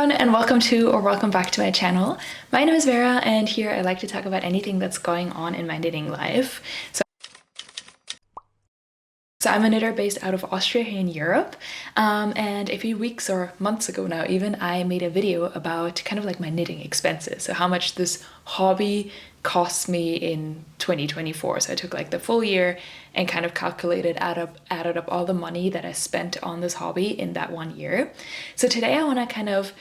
everyone, and welcome to or welcome back to my channel. My name is Vera, and here I like to talk about anything that's going on in my knitting life. So I'm a knitter based out of Austria here in Europe, and a few weeks or months ago now even, I made a video about kind of like my knitting expenses, so how much this hobby cost me in 2024. So I took like the full year and kind of calculated, added up all the money that I spent on this hobby in that 1 year. So today I want to kind of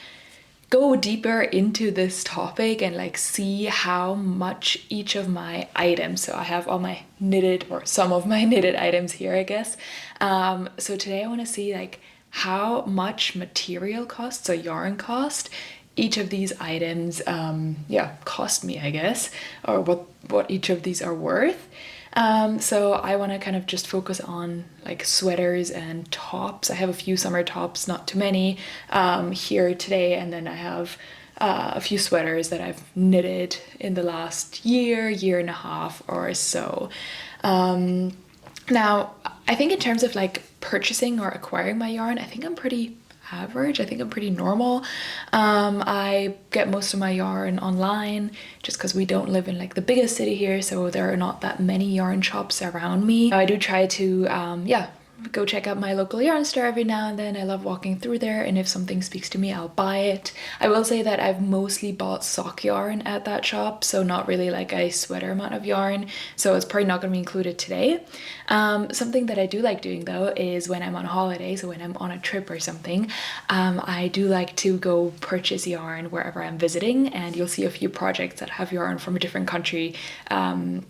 go deeper into this topic and like see how much each of my items, so I have all my knitted or some of my knitted items here, I guess. So today I want to see like how much material cost, so yarn cost, each of these items cost me, I guess, or what each of these are worth. So I want to kind of just focus on like sweaters and tops. I have a few summer tops, not too many, here today, and then I have a few sweaters that I've knitted in the last year and a half or so. Now, I think in terms of like purchasing or acquiring my yarn, I think I'm pretty average. I think I'm pretty normal. I get most of my yarn online just because we don't live in like the biggest city here, so there are not that many yarn shops around me. I do try to go check out my local yarn store every now and then. I love walking through there, and if something speaks to me, I'll buy it. I will say that I've mostly bought sock yarn at that shop, so not really like a sweater amount of yarn, so it's probably not going to be included today. Something that I do like doing though is when I'm on holiday, so when I'm on a trip or something, I do like to go purchase yarn wherever I'm visiting, and you'll see a few projects that have yarn from a different country, and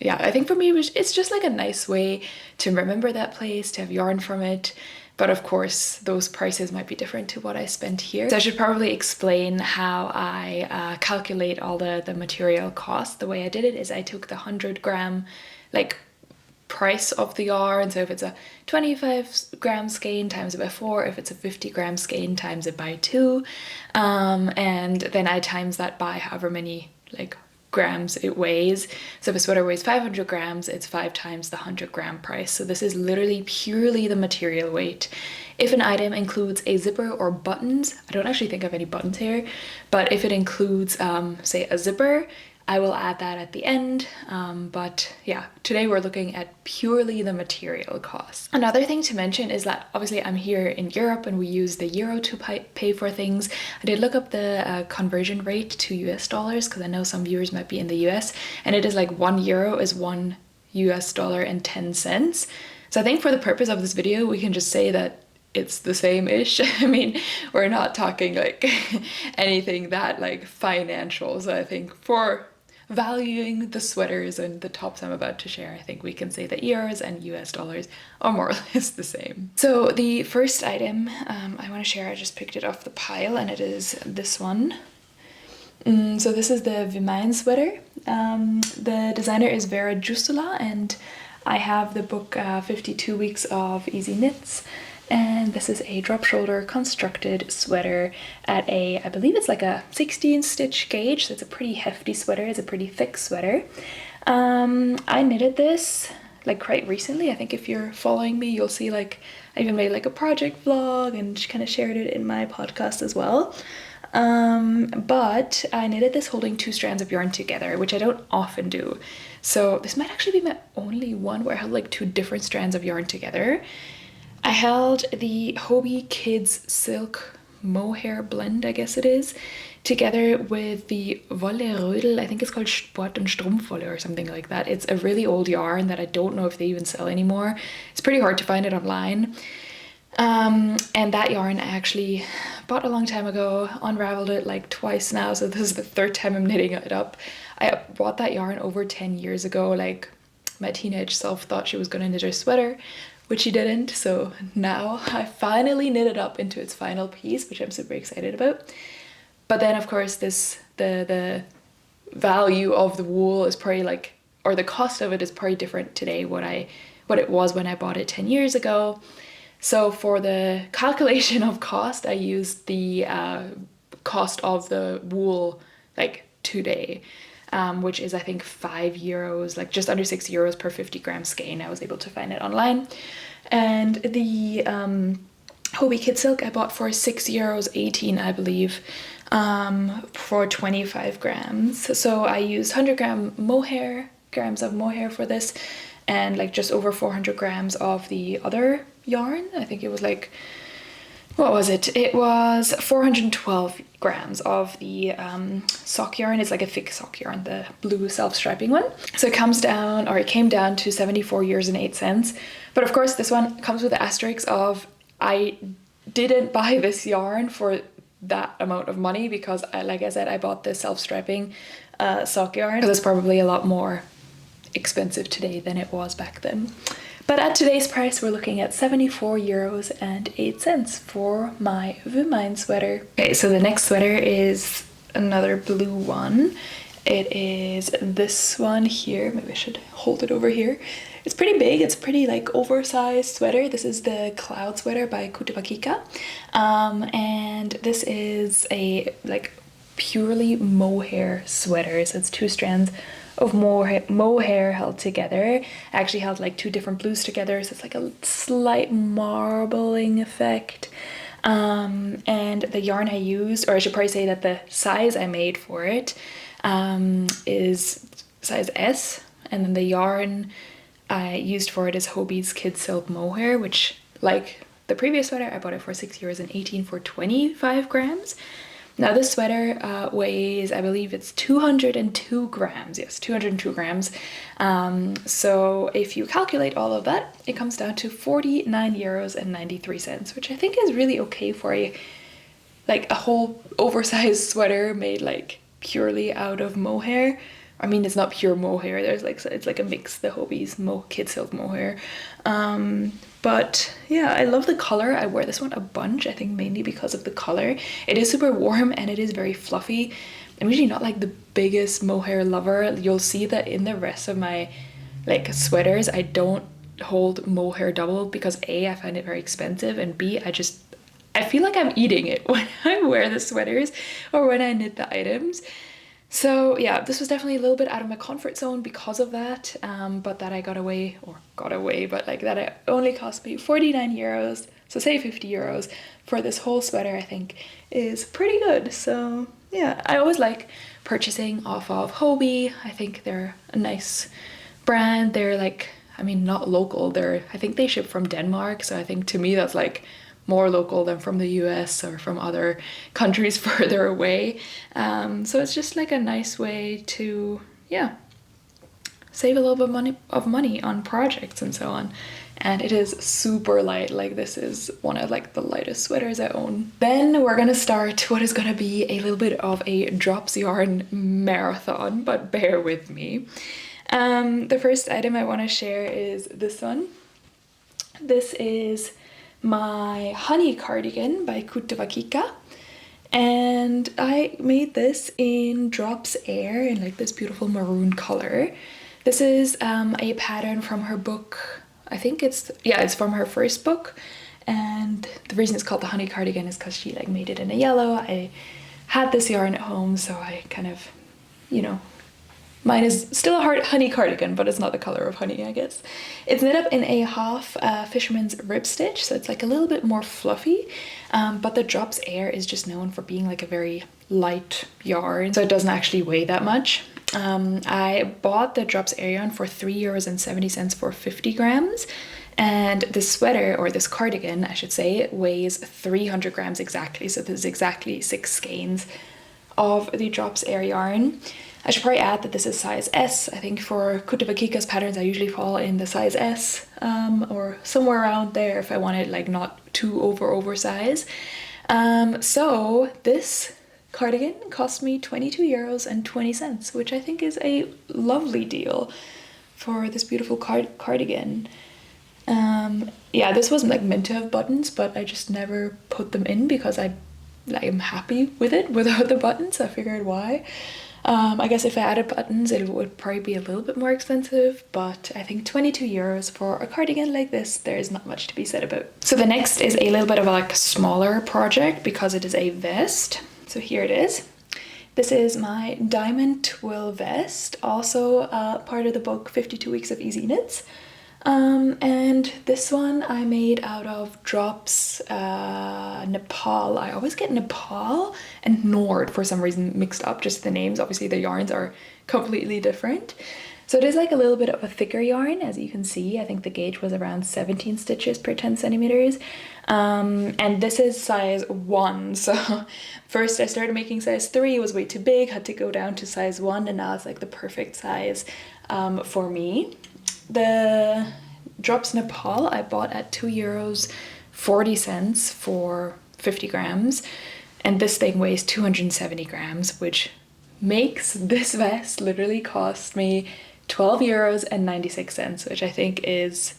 yeah, I think for me it's just like a nice way to remember that place, to have yarn from it. But of course, those prices might be different to what I spent here. So I should probably explain how I calculate all the material costs. The way I did it is I took the 100-gram like price of the yarn. So if it's a 25-gram skein, times it by 4. If it's a 50-gram skein, times it by 2. And then I times that by however many like grams it weighs. So if a sweater weighs 500 grams, it's 5 times the 100-gram price. So this is literally purely the material weight. If an item includes a zipper or buttons, I don't actually think I have any buttons here, but if it includes say a zipper, I will add that at the end. But yeah, today we're looking at purely the material costs. Another thing to mention is that obviously I'm here in Europe and we use the euro to pay for things. I did look up the conversion rate to US dollars because I know some viewers might be in the US, and it is like €1 is $1.10. So I think for the purpose of this video, we can just say that it's the same-ish. I mean, we're not talking like anything that like financial. So I think for valuing the sweaters and the tops I'm about to share, I think we can say that euros and US dollars are more or less the same. So the first item I want to share, I just picked it off the pile, and it is this one. So this is the Viimein sweater. The designer is Veera Jussola, and I have the book 52 Weeks of Easy Knits. And this is a drop shoulder constructed sweater at I believe it's like a 16 stitch gauge, so it's a pretty hefty sweater, it's a pretty thick sweater. I knitted this like quite recently. I think if you're following me, you'll see like I even made like a project vlog and kind of shared it in my podcast as well. But I knitted this holding 2 strands of yarn together, which I don't often do. So this might actually be my only one where I held like 2 different strands of yarn together. I held the Hobbii Kid Silk mohair blend, I guess it is, together with the Wolle Rödl, I think it's called Sport Strumpfwolle or something like that. It's a really old yarn that I don't know if they even sell anymore. It's pretty hard to find it online. And that yarn I actually bought a long time ago, unraveled it like twice now, so this is the 3rd time I'm knitting it up. I bought that yarn over 10 years ago. Like, my teenage self thought she was gonna knit a sweater, which she didn't, so now I finally knit it up into its final piece, which I'm super excited about. But then of course the value of the wool is probably like, or the cost of it is probably different today what it was when I bought it 10 years ago. So for the calculation of cost, I used the cost of the wool like today, which is I think €5, like just under €6 per 50-gram skein. I was able to find it online. And the Hobbii Kid Silk I bought for €6.18, I believe, for 25 grams. So I used 100 grams of mohair for this, and like just over 400 grams of the other yarn. I think it was like, what was it? It was 412 grams of the sock yarn. It's like a thick sock yarn, the blue self-striping one. So it came down to €74.08. But of course, this one comes with the asterisk of I didn't buy this yarn for that amount of money because, like I said, I bought this self-striping sock yarn. So it's probably a lot more expensive today than it was back then. But at today's price, we're looking at €74.08 for my Viimein sweater. Okay, so the next sweater is another blue one. It is this one here. Maybe I should hold it over here. It's pretty big. It's pretty like oversized sweater. This is the Cloud sweater by Kutovakika. And this is a like purely mohair sweater. So it's 2 strands of mohair held together. I actually held like 2 different blues together, so it's like a slight marbling effect. And the yarn I used, or I should probably say that the size I made for it is size S, and then the yarn I used for it is Hobbii Kid Silk mohair, which, like the previous sweater, I bought it for €6.18 for 25 grams. Now this sweater weighs, I believe it's 202 grams. Yes, 202 grams. So if you calculate all of that, it comes down to €49.93, which I think is really okay for a whole oversized sweater made like purely out of mohair. I mean, it's not pure mohair. There's like, it's like a mix, the Hobbii's Kid Silk mohair. But yeah, I love the color. I wear this one a bunch, I think mainly because of the color. It is super warm and it is very fluffy. I'm usually not like the biggest mohair lover. You'll see that in the rest of my like sweaters, I don't hold mohair double because A, I find it very expensive, and B, I feel like I'm eating it when I wear the sweaters or when I knit the items. So yeah, this was definitely a little bit out of my comfort zone because of that, but that I got away, but like that it only cost me €49, so say €50 for this whole sweater, I think is pretty good. So yeah, I always like purchasing off of Hobbii. I think they're a nice brand. They're like, I mean, not local, I think they ship from Denmark, so I think to me that's like more local than from the US or from other countries further away. So it's just like a nice way to, yeah, save a little bit of money on projects and so on. And it is super light. Like this is one of like the lightest sweaters I own. Then we're gonna start what is gonna be a little bit of a drops yarn marathon, but bear with me. The first item I want to share is this one. This is my honey cardigan by Kutovakika, and I made this in Drops Air in like this beautiful maroon color. This is a pattern from her book. I think it's from her first book, and the reason it's called the honey cardigan is because she like made it in a yellow. I had this yarn at home, so I kind of, you know, mine is still a honey cardigan, but it's not the color of honey, I guess. It's knit up in a half fisherman's rib stitch, so it's like a little bit more fluffy, but the Drops Air is just known for being like a very light yarn, so it doesn't actually weigh that much. I bought the Drops Air yarn for €3.70 for 50 grams, and this sweater, or this cardigan, I should say, weighs 300 grams exactly, so this is exactly 6 skeins of the Drops Air yarn. I should probably add that this is size S. I think for Kutovakika's patterns, I usually fall in the size S, or somewhere around there if I want it like not too oversized. So this cardigan cost me €22.20, which I think is a lovely deal for this beautiful cardigan. Yeah, this wasn't like meant to have buttons, but I just never put them in because I'm happy with it without the buttons. I figured why. I guess if I added buttons, it would probably be a little bit more expensive, but I think €22 for a cardigan like this, there's not much to be said about. So the next is a little bit of a like smaller project because it is a vest. So here it is. This is my diamond twill vest, also part of the book 52 Weeks of Easy Knits. And this one I made out of drops Nepal. I always get Nepal and Nord for some reason mixed up, just the names. Obviously the yarns are completely different. So it is like a little bit of a thicker yarn, as you can see. I think the gauge was around 17 stitches per 10 centimeters. And this is size 1. So first I started making size 3, it was way too big, had to go down to size 1, and now it's like the perfect size for me. The drops Nepal I bought at €2.40 for 50 grams. And this thing weighs 270 grams, which makes this vest literally cost me €12.96, which I think is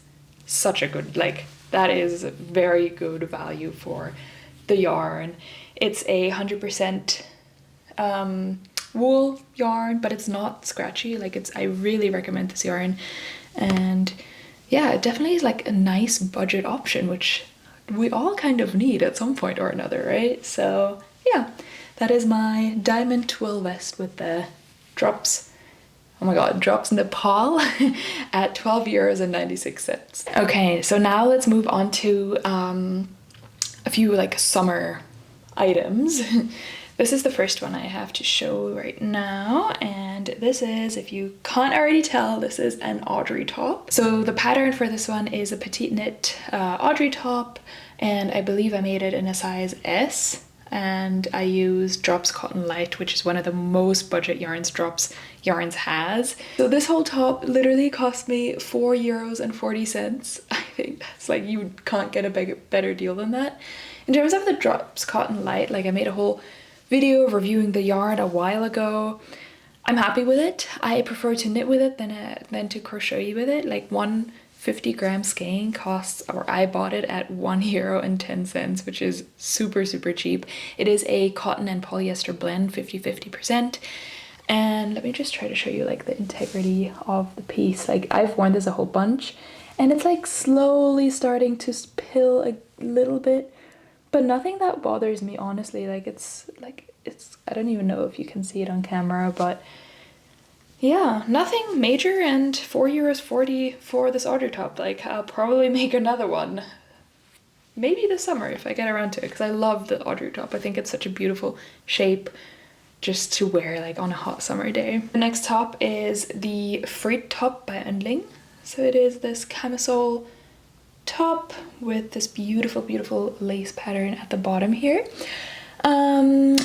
such a good, like, that is very good value for the yarn. It's 100% wool yarn, but it's not scratchy. Like, I really recommend this yarn. And yeah, it definitely is like a nice budget option, which we all kind of need at some point or another, right? So yeah, that is my diamond twill vest with the drops. Oh my god, drops Nepal at €12.96. Okay, so now let's move on to a few like summer items. This is the first one I have to show right now, and this is, if you can't already tell, this is an Audrey top. So the pattern for this one is a PetiteKnit Audrey top, and I believe I made it in a size S. And I used Drops Cotton Light, which is one of the most budget yarns Drops Yarns has. So this whole top literally cost me €4.40. I think that's like, you can't get a better deal than that. In terms of the Drops Cotton Light, like I made a whole video reviewing the yarn a while ago. I'm happy with it. I prefer to knit with it than to crochet with it. Like 150-gram skein costs, or I bought it at €1.10, which is super, super cheap. It is a cotton and polyester blend, 50-50%. And let me just try to show you like the integrity of the piece. Like, I've worn this a whole bunch and it's like slowly starting to spill a little bit, but nothing that bothers me, honestly. Like, it's I don't even know if you can see it on camera, but yeah, nothing major, and €4.40 for this Audrey top. Like, I'll probably make another one. Maybe this summer if I get around to it, because I love the Audrey top. I think it's such a beautiful shape just to wear like on a hot summer day. The next top is the Freed top by Önling. So it is this camisole top with this beautiful, beautiful lace pattern at the bottom here.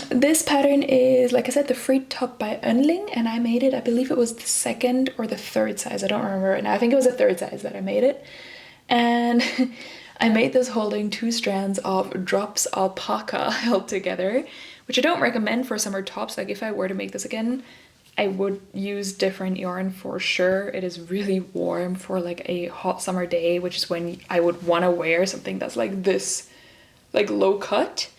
This pattern is, like I said, the Freed top by Önling, and I made it, I believe it was the 2nd or the 3rd size, I don't remember right now. I think it was the 3rd size that I made it. And I made this holding 2 strands of Drops Alpaca held together, which I don't recommend for summer tops. Like, if I were to make this again, I would use different yarn for sure. It is really warm for like a hot summer day, which is when I would want to wear something that's like this, like low cut.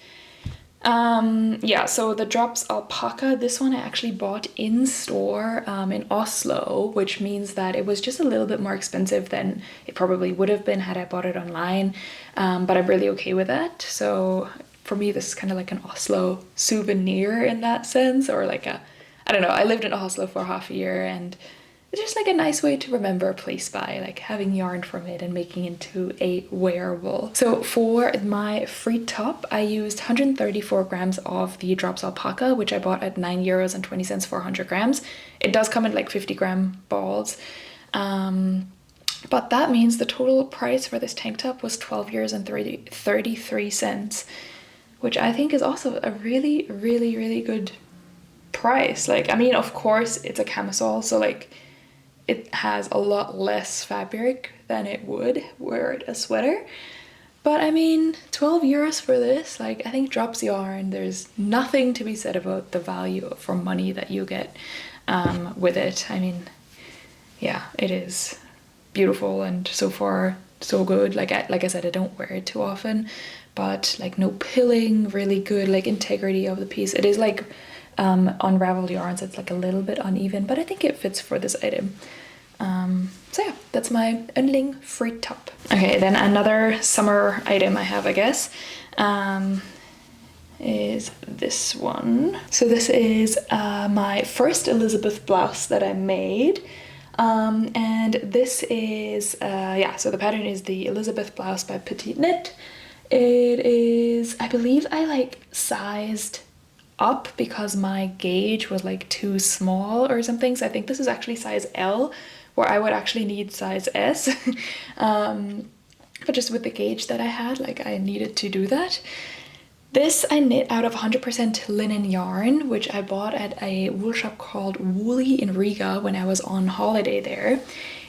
Yeah, so the Drops Alpaca, this one I actually bought in store in Oslo, which means that it was just a little bit more expensive than it probably would have been had I bought it online, but I'm really okay with that. So for me, this is kind of like an Oslo souvenir in that sense, or like a, I don't know, I lived in Oslo for half a year, and it's just like a nice way to remember a place by, like having yarn from it and making it into a wearable. So for my Freed top, I used 134 grams of the Drops Alpaca, which I bought at €9.20 for 100 grams. It does come in like 50-gram balls. But that means the total price for this tank top was €12.33, which I think is also a really, really, really good price. Like, I mean, of course it's a camisole, so like it has a lot less fabric than it would were it a sweater, but I mean, €12 for this, like, I think Drops yarn, there's nothing to be said about the value for money that you get with it. I mean, yeah, it is beautiful and so far so good. Like I said, I don't wear it too often, but like no pilling, really good like integrity of the piece. It is like unraveled yarns, it's like a little bit uneven, but I think it fits for this item. So yeah, that's my Önling Freed top. Okay, then another summer item I have, I guess, is this one. So this is my first Elisabeth blouse that I made. And this is, yeah, so the pattern is the Elisabeth blouse by PetiteKnit. It is, I believe I like sized up because my gauge was like too small or something. So I think this is actually size L, where I would actually need size S. But just with the gauge that I had, like I needed to do that. This I knit out of 100% linen yarn, which I bought at a wool shop called Woolly in Riga when I was on holiday there.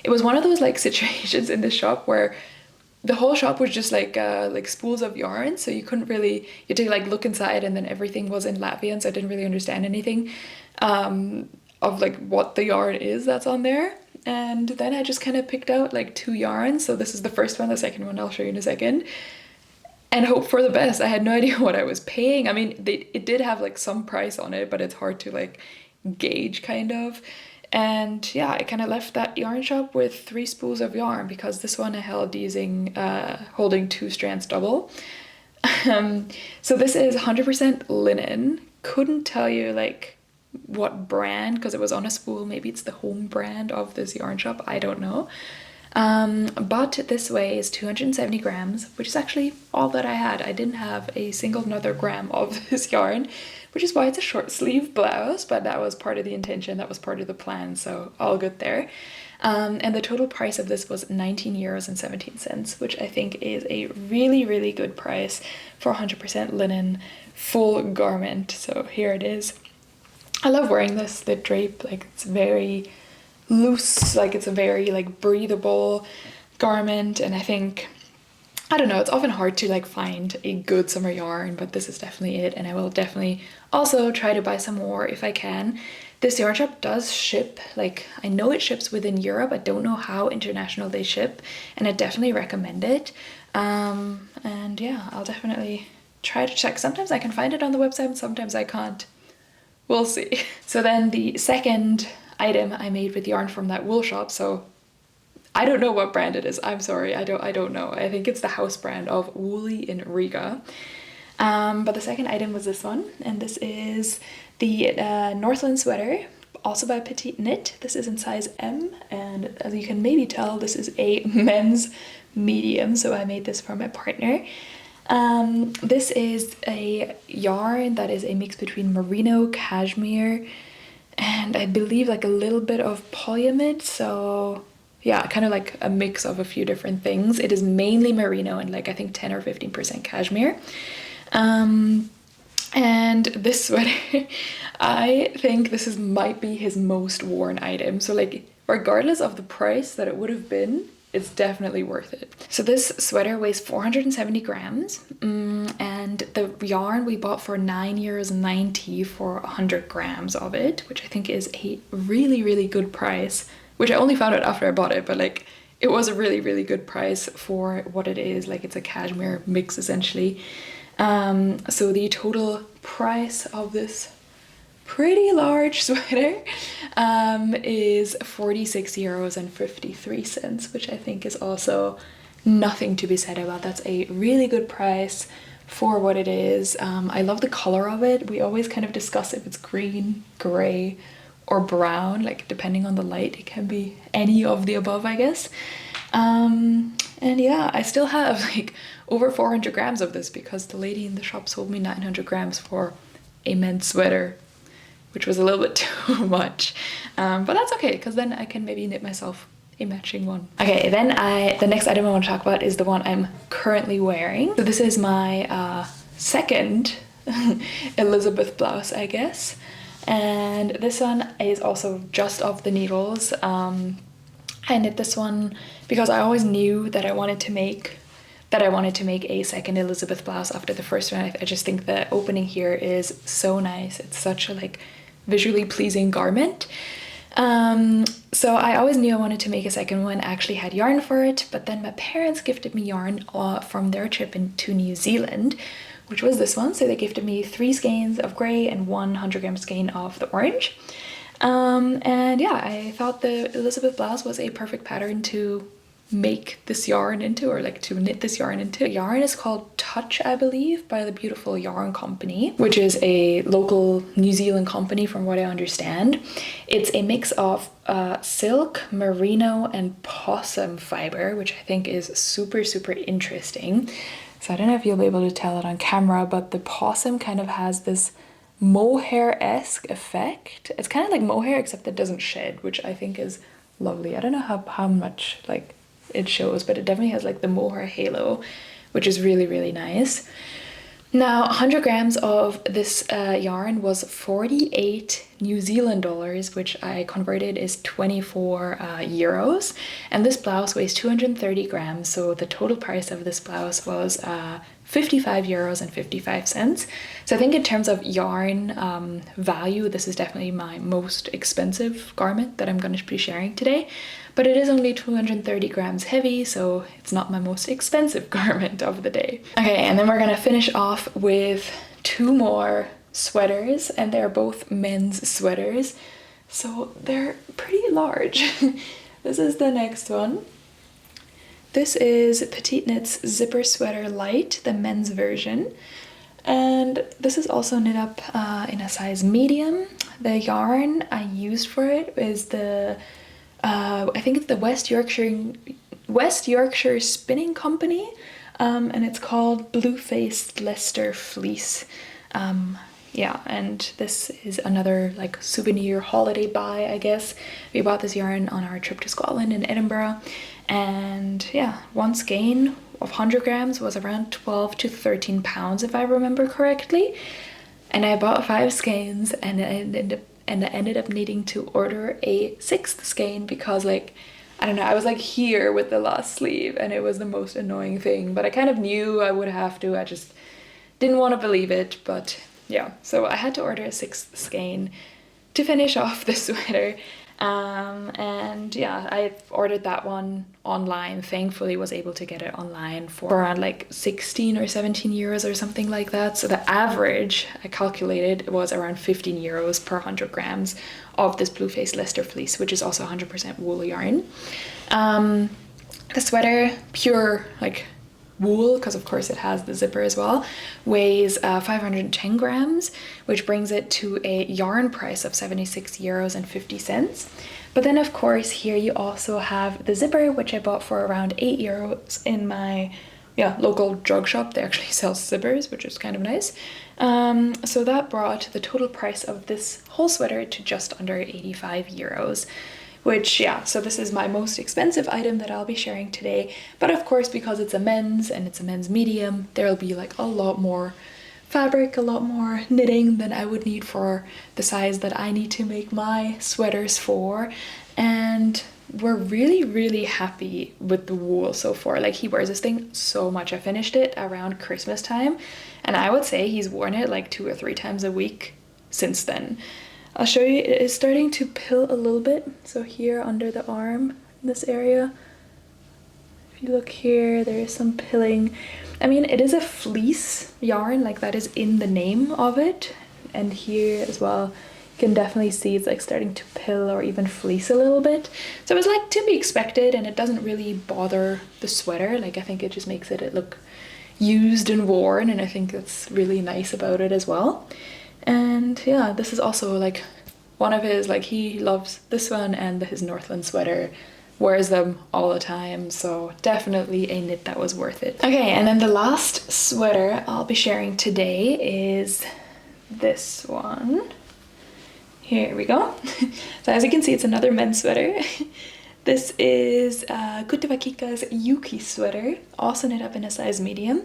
It was one of those like situations in the shop where the whole shop was just like spools of yarn, so you couldn't really, you had to like look inside, and then everything was in Latvian, so I didn't really understand anything of like what the yarn is that's on there. And then I just kind of picked out like 2 yarns. So this is the first one, the second one I'll show you in a second. And hope for the best. I had no idea what I was paying. I mean, it did have like some price on it, but it's hard to like gauge kind of. And yeah, I kind of left that yarn shop with 3 spools of yarn, because this one I held using, holding 2 strands double. So this is 100% linen. Couldn't tell you like what brand, because it was on a spool. Maybe it's the home brand of this yarn shop, I don't know. But this weighs 270 grams, which is actually all that I had. I didn't have a single another gram of this yarn, which is why it's a short sleeve blouse, but that was part of the intention, that was part of the plan, so all good there. And the total price of this was 19 euros and 17 cents, which I think is a really, really good price for 100% linen full garment. So here it is. I love wearing this, the drape, like it's very loose, like it's a very like breathable garment. And I think, I don't know, it's often hard to like find a good summer yarn, but this is definitely it. And I will definitely also try to buy some more if I can. This yarn shop does ship, like I know it ships within Europe. I don't know how international they ship, and I definitely recommend it. And yeah, I'll definitely try to check. Sometimes I can find it on the website and sometimes I can't. We'll see. So then the second item I made with yarn from that wool shop, so I don't know what brand it is. I'm sorry, I don't know. I think it's the house brand of Woolly in Riga. But the second item was this one, and this is the Northland sweater, also by PetiteKnit. This is in size M, and as you can maybe tell, this is a men's medium, so I made this for my partner. This is a yarn that is a mix between merino, cashmere, and I believe like a little bit of polyamide. So yeah, kind of like a mix of a few different things. It is mainly merino and like I think 10 or 15% cashmere. And this sweater, I think this might be his most worn item. So like regardless of the price that it would have been, it's definitely worth it. So this sweater weighs 470 grams, and the yarn we bought for 9 euros for 100 grams of it, which I think is a really, really good price, which I only found out after I bought it, but like it was a really, really good price for what it is. Like it's a cashmere mix essentially. So the total price of this pretty large sweater is 46 euros and 53 cents, which I think is also nothing to be said about. That's a really good price for what it is. I love the color of it. We always kind of discuss if it's green, gray, or brown, like depending on the light. It can be any of the above, I guess. And yeah, I still have like over 400 grams of this because the lady in the shop sold me 900 grams for a men's sweater, which was a little bit too much, but that's okay, because then I can maybe knit myself a matching one. Okay, then the next item I want to talk about is the one I'm currently wearing. So this is my second Elisabeth blouse, I guess, and this one is also just off the needles. I knit this one because I always knew that I wanted to make a second Elisabeth blouse after the first one. I just think the opening here is so nice. It's such a like visually pleasing garment. So I always knew I wanted to make a second one. I actually had yarn for it, but then my parents gifted me yarn from their trip to New Zealand, which was this one. So they gifted me 3 skeins of grey and 100 gram skein of the orange. And yeah, I thought the Elisabeth blouse was a perfect pattern to make this yarn into, or like to knit this yarn into. The yarn is called Touch, I believe, by the Beautiful Yarn Company, which is a local New Zealand company from what I understand. It's a mix of silk, merino and possum fiber, which I think is super, super interesting. So I don't know if you'll be able to tell it on camera, but the possum kind of has this mohair-esque effect. It's kind of like mohair except it doesn't shed, which I think is lovely. I don't know how much like it shows, but it definitely has like the mohair halo, which is really, really nice. Now 100 grams of this yarn was 48 New Zealand dollars, which I converted is 24 euros, and this blouse weighs 230 grams, so the total price of this blouse was 55 euros and 55 cents. So I think in terms of yarn value, this is definitely my most expensive garment that I'm going to be sharing today, but it is only 230 grams heavy, so it's not my most expensive garment of the day. Okay, and then we're going to finish off with two more sweaters, and they're both men's sweaters, so they're pretty large. This is the next one. This is PetiteKnit's Zipper Sweater Light, the men's version, and this is also knit up in a size medium. The yarn I used for it is the I think it's the West Yorkshire Spinning Company, and it's called Bluefaced Leicester Fleece. Yeah, and this is another like souvenir holiday buy, I guess. We bought this yarn on our trip to Scotland in Edinburgh, and yeah, one skein of 100 grams was around 12 to 13 pounds if I remember correctly, and I bought 5 skeins, and I ended up needing to order a 6th skein because, like, I don't know, I was like here with the last sleeve and it was the most annoying thing, but I kind of knew I would have to. I just didn't want to believe it, but yeah, so I had to order a 6th skein to finish off the sweater. And yeah, I ordered that one online. Thankfully was able to get it online for around like 16 or 17 euros or something like that. So the average I calculated was around 15 euros per 100 grams of this Bluefaced Leicester fleece, which is also 100% wool yarn. The sweater, pure like wool, because of course it has the zipper as well, weighs 510 grams, which brings it to a yarn price of 76 euros and 50 cents. But then of course here you also have the zipper, which I bought for around 8 euros in my local drug shop. They actually sell zippers, which is kind of nice. So that brought the total price of this whole sweater to just under 85 euros. Which, yeah, so this is my most expensive item that I'll be sharing today. But of course, because it's a men's and it's a men's medium, there'll be like a lot more fabric, a lot more knitting than I would need for the size that I need to make my sweaters for. And we're really, really happy with the wool so far. Like, he wears this thing so much. I finished it around Christmas time, and I would say he's worn it like 2 or 3 times a week since then. I'll show you, it is starting to pill a little bit. So here under the arm, this area, if you look here, there is some pilling. I mean, it is a fleece yarn, like that is in the name of it. And here as well, you can definitely see it's like starting to pill or even fleece a little bit. So it was like to be expected, and it doesn't really bother the sweater. Like, I think it just makes it look used and worn, and I think that's really nice about it as well. And yeah, this is also like one of his, like, he loves this one and his Northland sweater, wears them all the time, so definitely a knit that was worth it. Okay, and then the last sweater I'll be sharing today is this one. Here we go. So as you can see, it's another men's sweater. This is Kutovakika's Yuki sweater, also knit up in a size medium.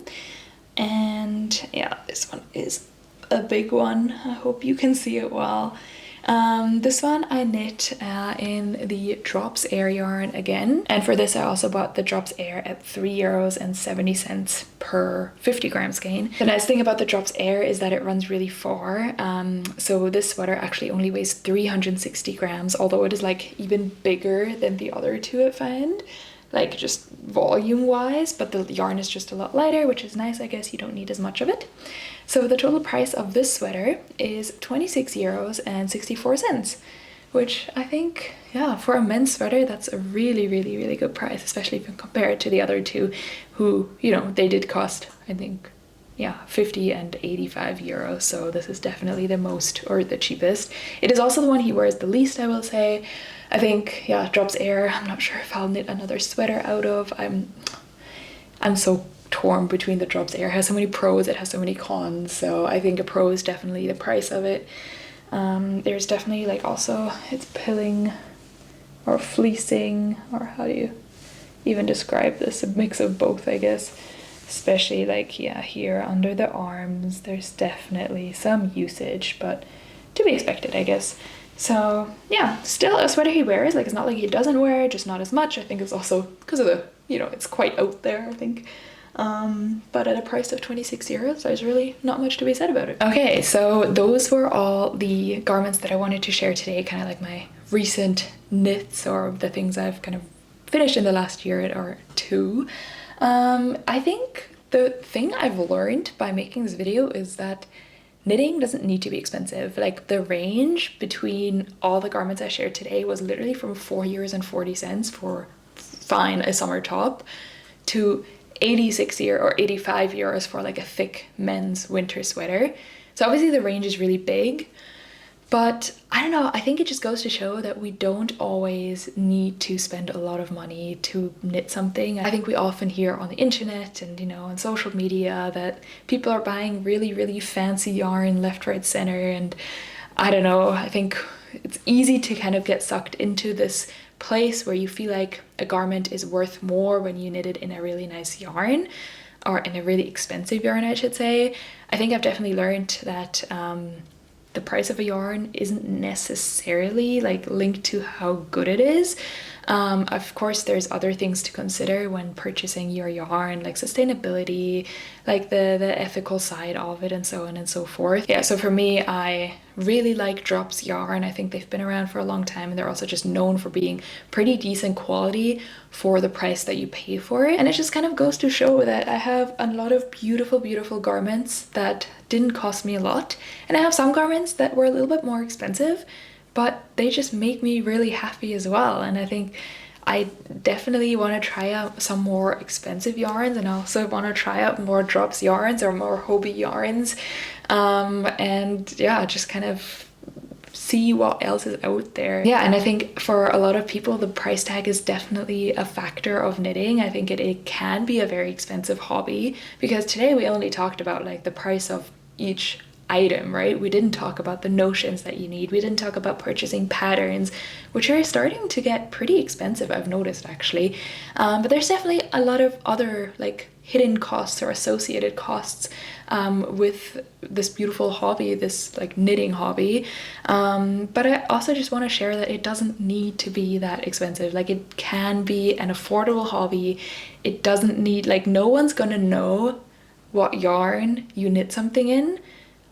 And yeah, this one is a big one. I hope you can see it well. This one I knit in the Drops Air yarn again, and for this I also bought the Drops Air at 3 euros and 70 cents per 50 gram skein. The nice thing about the Drops Air is that it runs really far, so this sweater actually only weighs 360 grams, although it is like even bigger than the other two I find, like just volume wise, but the yarn is just a lot lighter, which is nice. I guess you don't need as much of it. So the total price of this sweater is 26 euros and 64 cents, which I think, yeah, for a men's sweater, that's a really, really, really good price, especially if you compare it to the other two who, you know, they did cost, I think, yeah, 50 and 85 euros. So this is definitely the most, or the cheapest. It is also the one he wears the least, I will say. I think, yeah, Drops Air, I'm not sure if I'll knit another sweater out of. I'm so torn between the Drops Air. It has so many pros, it has so many cons. So I think a pro is definitely the price of it. There's definitely like also it's pilling or fleecing, or how do you even describe this? A mix of both, I guess. Especially like, yeah, here under the arms, there's definitely some usage, but to be expected, I guess. So yeah, still a sweater he wears. Like, it's not like he doesn't wear it, just not as much. I think it's also because of the, you know, it's quite out there, I think. But at a price of 26 euros, there's really not much to be said about it. Okay, so those were all the garments that I wanted to share today, kind of like my recent knits or the things I've kind of finished in the last year or two. I think the thing I've learned by making this video is that knitting doesn't need to be expensive. Like, the range between all the garments I shared today was literally from 4 euros for fine a summer top to 86 or 85 euros for like a thick men's winter sweater. So obviously the range is really big, but I don't know, I think it just goes to show that we don't always need to spend a lot of money to knit something. I think we often hear on the internet and, you know, on social media that people are buying really, really fancy yarn left, right, center, and I don't know, I think it's easy to kind of get sucked into this place where you feel like a garment is worth more when you knit it in a really nice yarn, or in a really expensive yarn, I should say. I think I've definitely learned that the price of a yarn isn't necessarily like linked to how good it is. Of course, there's other things to consider when purchasing your yarn, like sustainability, like the ethical side of it, and so on and so forth. Yeah, so for me, I really like Drops yarn. I think they've been around for a long time, and they're also just known for being pretty decent quality for the price that you pay for it. And it just kind of goes to show that I have a lot of beautiful, beautiful garments that didn't cost me a lot, and I have some garments that were a little bit more expensive, but they just make me really happy as well. And I think I definitely want to try out some more expensive yarns, and I also want to try out more Drops yarns or more Hobbii yarns, and yeah, just kind of see what else is out there. Yeah, and I think for a lot of people the price tag is definitely a factor of knitting. I think it can be a very expensive hobby, because today we only talked about like the price of each item, right? We didn't talk about the notions that you need. We didn't talk about purchasing patterns, which are starting to get pretty expensive, I've noticed actually. But there's definitely a lot of other like hidden costs or associated costs with this beautiful hobby, this like knitting hobby. But I also just want to share that it doesn't need to be that expensive. Like, it can be an affordable hobby. It doesn't need, like, no one's gonna know what yarn you knit something in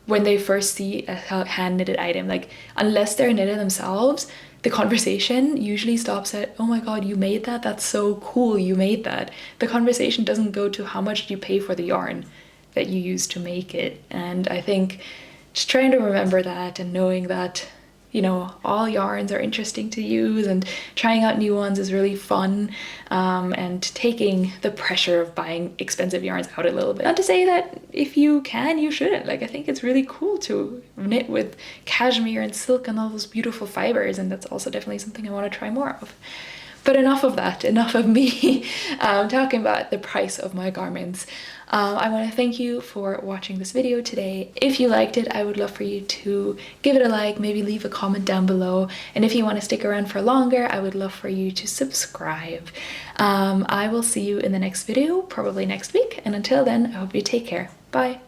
when they first see a hand knitted item. Like, unless they're knitted themselves, the conversation usually stops at, oh my god, you made that? That's so cool, you made that. The conversation doesn't go to how much do you pay for the yarn that you used to make it. And I think just trying to remember that, and knowing that, you know, all yarns are interesting to use, and trying out new ones is really fun, and taking the pressure of buying expensive yarns out a little bit. Not to say that if you can, you shouldn't. Like, I think it's really cool to knit with cashmere and silk and all those beautiful fibers, and that's also definitely something I want to try more of. But enough of that, enough of me talking about the price of my garments. I want to thank you for watching this video today. If you liked it, I would love for you to give it a like, maybe leave a comment down below. And if you want to stick around for longer, I would love for you to subscribe. I will see you in the next video, probably next week. And until then, I hope you take care. Bye.